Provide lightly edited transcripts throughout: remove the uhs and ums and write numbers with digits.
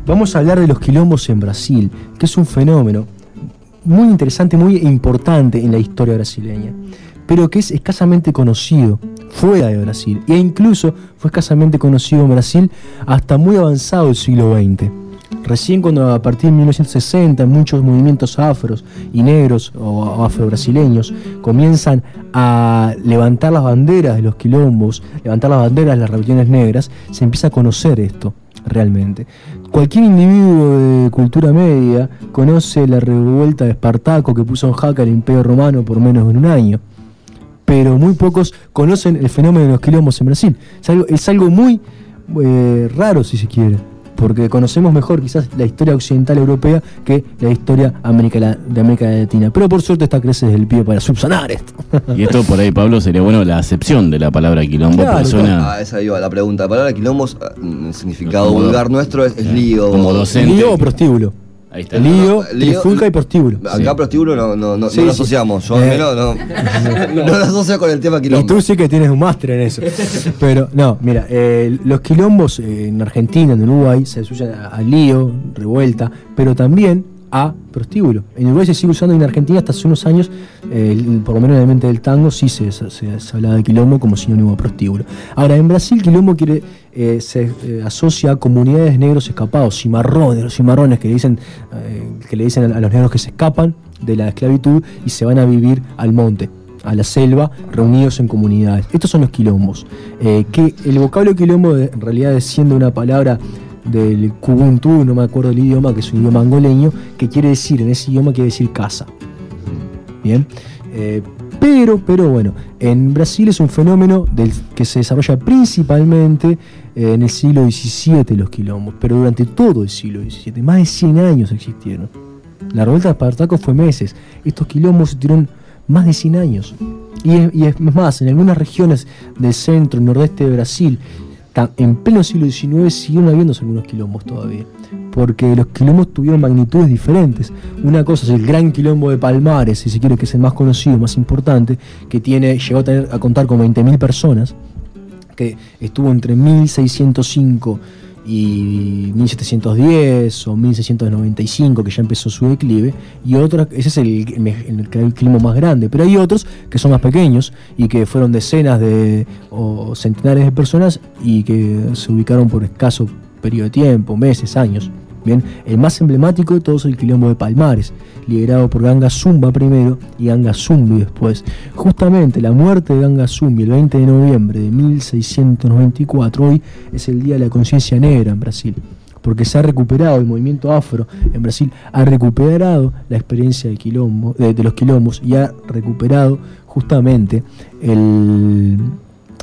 vamos a hablar de los quilombos en Brasil, que es un fenómeno muy interesante, muy importante en la historia brasileña, pero que es escasamente conocido fuera de Brasil, e incluso fue escasamente conocido en Brasil hasta muy avanzado el siglo XX. Recién cuando a partir de 1960 muchos movimientos afros y negros o afro-brasileños comienzan a levantar las banderas de los quilombos, levantar las banderas de las rebeliones negras, se empieza a conocer esto realmente. Cualquier individuo de cultura media conoce la revuelta de Espartaco que puso en jaque al Imperio Romano por menos de un año, pero muy pocos conocen el fenómeno de los quilombos en Brasil. Es algo muy raro, si se quiere, porque conocemos mejor quizás la historia occidental europea que la historia de América Latina. Pero por suerte está crece desde el pie para subsanar esto. Y esto por ahí, Pablo, sería bueno la acepción de la palabra quilombo. Claro, suena... esa iba la pregunta. La palabra quilombo, el significado vulgar nuestro es lío. Como docente. Lío o prostíbulo. Ahí está. Lío, trifulca y prostíbulo. Acá prostíbulo no Sí, lo sí. asociamos. Yo al menos no lo asocio con el tema quilombo. Y tú sí que tienes un máster en eso. Pero no, mira, los quilombos en Argentina, en Uruguay, se asocian a lío, revuelta, pero también a prostíbulo. En Uruguay se sigue usando, y en Argentina hasta hace unos años, por lo menos en la mente del tango, sí se hablaba de quilombo como sinónimo de prostíbulo. Ahora, en Brasil, quilombo se asocia a comunidades de negros escapados, cimarrones, los cimarrones que le dicen a los negros que se escapan de la esclavitud y se van a vivir al monte, a la selva, reunidos en comunidades. Estos son los quilombos. Que el vocablo quilombo en realidad desciende de una palabra del Kubuntu, no me acuerdo el idioma, que es un idioma angoleño, que quiere decir, en ese idioma quiere decir casa. Bien, pero bueno, en Brasil es un fenómeno que se desarrolla principalmente en el siglo XVII, los quilombos, pero durante todo el siglo XVII, más de 100 años existieron. La revuelta de Espartaco fue meses, estos quilombos tuvieron más de 100 años. Y es más, en algunas regiones del centro y nordeste de Brasil, en pleno siglo XIX siguieron habiéndose algunos quilombos todavía, porque los quilombos tuvieron magnitudes diferentes. Una cosa es el gran quilombo de Palmares, si se quiere, que es el más conocido, más importante, que llegó a contar con 20.000 personas, que estuvo entre 1605 y 1710 o 1695, que ya empezó su declive, y ese es el quilombo más grande. Pero hay otros que son más pequeños y que fueron decenas o centenares de personas y que se ubicaron por escaso periodo de tiempo, meses, años. Bien, el más emblemático de todos es el quilombo de Palmares, liderado por Ganga Zumba primero y Ganga Zumbi después. Justamente la muerte de Ganga Zumbi el 20 de noviembre de 1694, hoy es el Día de la Conciencia Negra en Brasil, porque se ha recuperado el movimiento afro en Brasil, ha recuperado la experiencia de los quilombos y ha recuperado justamente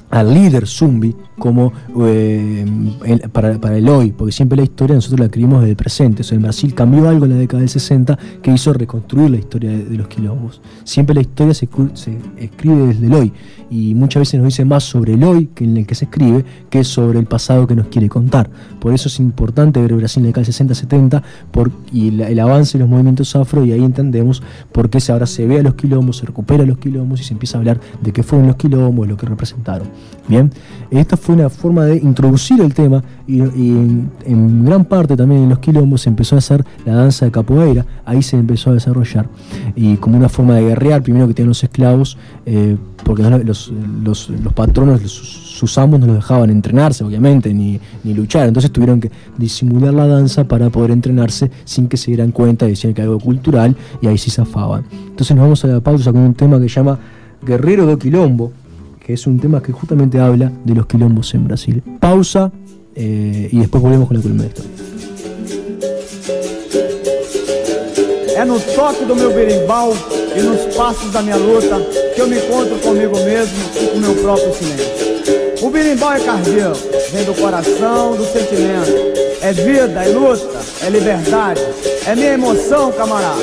al líder Zumbi como para el hoy, porque siempre la historia nosotros la escribimos desde el presente. O sea, en Brasil cambió algo en la década del 60 que hizo reconstruir la historia de los quilombos. Siempre la historia se escribe desde el hoy, y muchas veces nos dice más sobre el hoy que en el que se escribe que sobre el pasado que nos quiere contar. Por eso es importante ver Brasil en la década del 60-70 y el avance de los movimientos afro, y ahí entendemos por qué ahora se ve a los quilombos, se recupera los quilombos y se empieza a hablar de qué fueron los quilombos, de lo que representaron. Bien, esta fue una forma de introducir el tema, y en gran parte también en los quilombos se empezó a hacer la danza de capoeira. Ahí se empezó a desarrollar, y como una forma de guerrear, primero que tenían los esclavos, porque los patronos, sus amos, no los dejaban entrenarse, obviamente, ni luchar. Entonces tuvieron que disimular la danza para poder entrenarse sin que se dieran cuenta, y decían que era algo cultural, y ahí sí zafaban. Entonces nos vamos a la pausa con un tema que se llama Guerrero do Quilombo, que es un tema que justamente habla de los quilombos en Brasil. Pausa, y después volvemos con la columna de historia. É no toque do meu berimbau e nos passos da minha luta que eu me encontro comigo mesmo e com meu próprio silêncio. O berimbau é cardíaco, vem do coração, do sentimento. É vida, é luta, é liberdade, é minha emoção, camarada.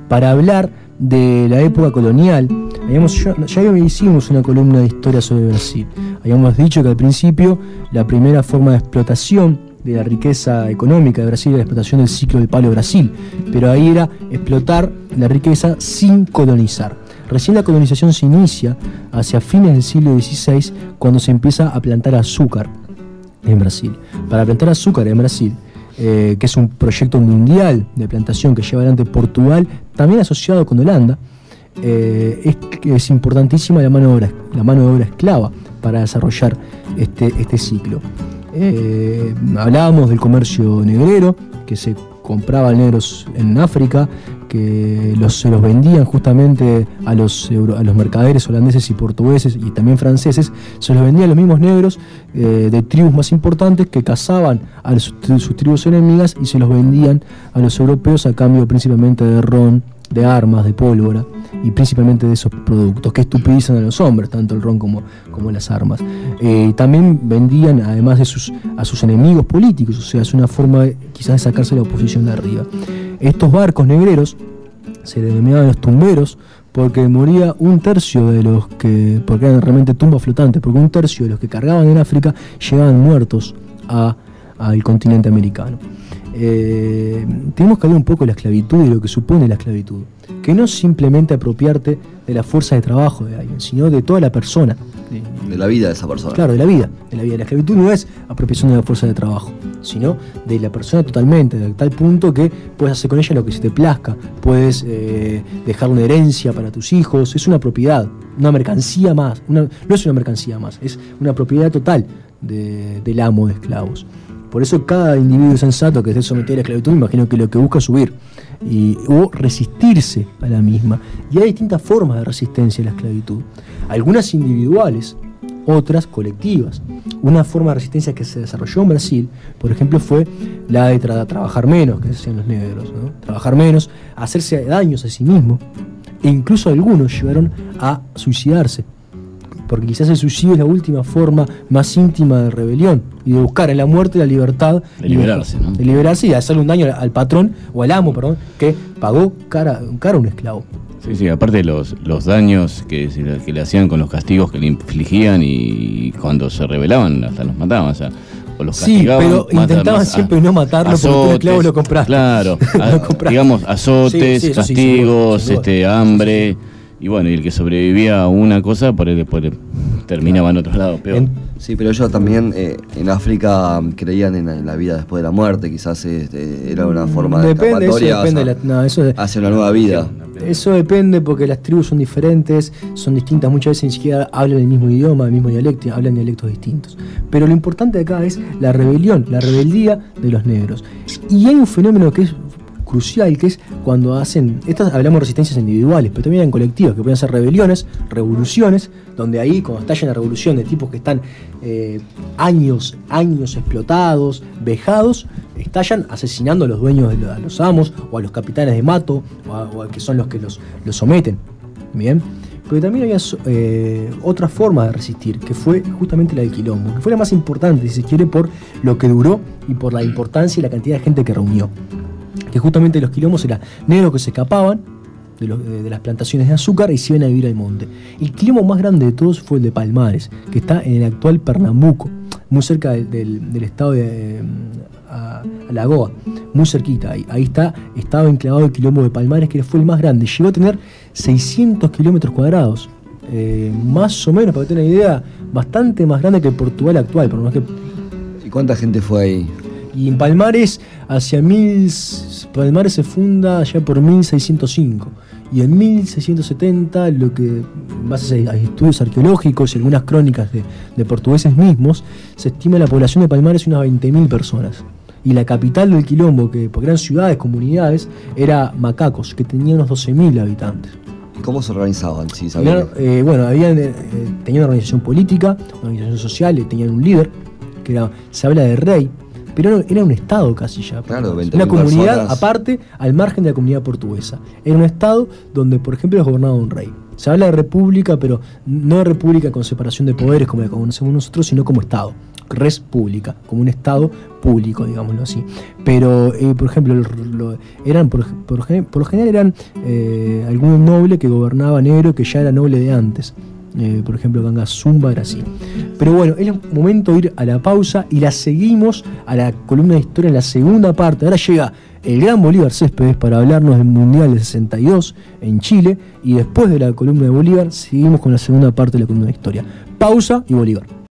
Para hablar de la época colonial, ya hicimos una columna de historia sobre Brasil. Habíamos dicho que al principio la primera forma de explotación de la riqueza económica de Brasil era la explotación del ciclo del palo de Brasil, pero ahí era explotar la riqueza sin colonizar. Recién la colonización se inicia hacia fines del siglo XVI, cuando se empieza a plantar azúcar en Brasil. Para plantar azúcar en Brasil, que es un proyecto mundial de plantación que lleva adelante Portugal, también asociado con Holanda, es importantísima la mano de obra esclava para desarrollar este ciclo. Hablábamos del comercio negrero, que se compraba negros en África, que se los vendían justamente a los mercaderes holandeses y portugueses y también franceses. Se los vendían a los mismos negros de tribus más importantes, que cazaban a sus tribus enemigas y se los vendían a los europeos a cambio principalmente de ron, de armas, de pólvora y principalmente de esos productos que estupidizan a los hombres, tanto el ron como las armas. También vendían, además a sus enemigos políticos, o sea, es una forma quizás de sacarse la oposición de arriba. Estos barcos negreros se denominaban los tumberos, porque moría un tercio de los que, porque eran realmente tumbas flotantes, porque un tercio de los que cargaban en África llegaban muertos al continente americano. Tenemos que hablar un poco de la esclavitud y lo que supone la esclavitud, que no es simplemente apropiarte de la fuerza de trabajo de alguien, sino de toda la persona. De la vida de esa persona. Claro, de la vida. La esclavitud no es apropiación de la fuerza de trabajo, sino de la persona totalmente, de tal punto que puedes hacer con ella lo que se te plazca, puedes dejar una herencia para tus hijos, es una propiedad, una mercancía más, no es una mercancía más, es una propiedad total del amo de esclavos. Por eso cada individuo sensato que esté sometido a la esclavitud, me imagino que lo que busca es subir o resistirse a la misma. Y hay distintas formas de resistencia a la esclavitud, algunas individuales, otras colectivas. Una forma de resistencia que se desarrolló en Brasil, por ejemplo, fue la de trabajar menos, que decían los negros, ¿no? Trabajar menos, hacerse daños a sí mismo, e incluso algunos llegaron a suicidarse, porque quizás el suicidio es la última forma más íntima de rebelión y de buscar en la muerte la libertad de liberarse, ¿no? De liberarse y de hacerle un daño al patrón o al amo, perdón, que pagó cara a un esclavo. Sí, aparte los daños que le hacían con los castigos que le infligían, y cuando se rebelaban hasta los mataban, o sea, o los castigaban. Sí, pero intentaban siempre no matarlo, azotes, porque tú el esclavo lo compraste. Claro, digamos, azotes, castigos, hambre. Y bueno, y el que sobrevivía a una cosa, por él después terminaba en otro lado peor. Sí, pero ellos también en África creían en la vida después de la muerte, quizás era una forma de escapatoria hacia una nueva vida. Eso depende, porque las tribus son diferentes, son distintas, muchas veces ni siquiera hablan el mismo idioma, el mismo dialecto, hablan dialectos distintos. Pero lo importante acá es la rebelión, la rebeldía de los negros. Y hay un fenómeno que es crucial, que es cuando hablamos de resistencias individuales, pero también en colectivas, que pueden ser rebeliones, revoluciones, donde ahí cuando estalla la revolución de tipos que están años explotados, vejados, estallan asesinando a los dueños, a los amos, o a los capitanes de mato, o a que son los que los someten. Bien. Pero también había otra forma de resistir, que fue justamente la del quilombo, que fue la más importante, si se quiere, por lo que duró y por la importancia y la cantidad de gente que reunió. Que justamente los quilombos eran negros que se escapaban de las plantaciones de azúcar y se iban a vivir al monte. El quilombo más grande de todos fue el de Palmares, que está en el actual Pernambuco, muy cerca del estado de Alagoa, muy cerquita. Ahí estaba enclavado el quilombo de Palmares, que fue el más grande. Llegó a tener 600 kilómetros cuadrados, más o menos, para que tengan una idea, bastante más grande que el Portugal actual. Por lo menos que... ¿Y cuánta gente fue ahí? Y en Palmares, Palmares se funda ya por 1605. Y en 1670, lo que, en base a estudios arqueológicos y algunas crónicas de portugueses mismos, se estima la población de Palmares unas 20.000 personas. Y la capital del quilombo, porque eran ciudades, comunidades, era Macacos, que tenía unos 12.000 habitantes. ¿Cómo se organizaban? Sí, tenían una organización política, una organización social, tenían un líder, se habla de rey, pero era un estado casi ya. Claro, una comunidad aparte, al margen de la comunidad portuguesa. Era un estado donde, por ejemplo, gobernaba un rey. Se habla de república, pero no de república con separación de poderes como la conocemos nosotros, sino como estado. Res pública, como un estado público, digámoslo así. Pero, por ejemplo, por lo general eran algún noble que gobernaba negro, que ya era noble de antes. Por ejemplo, Ganga Zumba era así. Pero bueno, es el momento de ir a la pausa y la seguimos a la columna de historia en la segunda parte. Ahora llega el gran Bolívar Céspedes para hablarnos del Mundial del 62 en Chile, y después de la columna de Bolívar seguimos con la segunda parte de la columna de historia. Pausa y Bolívar.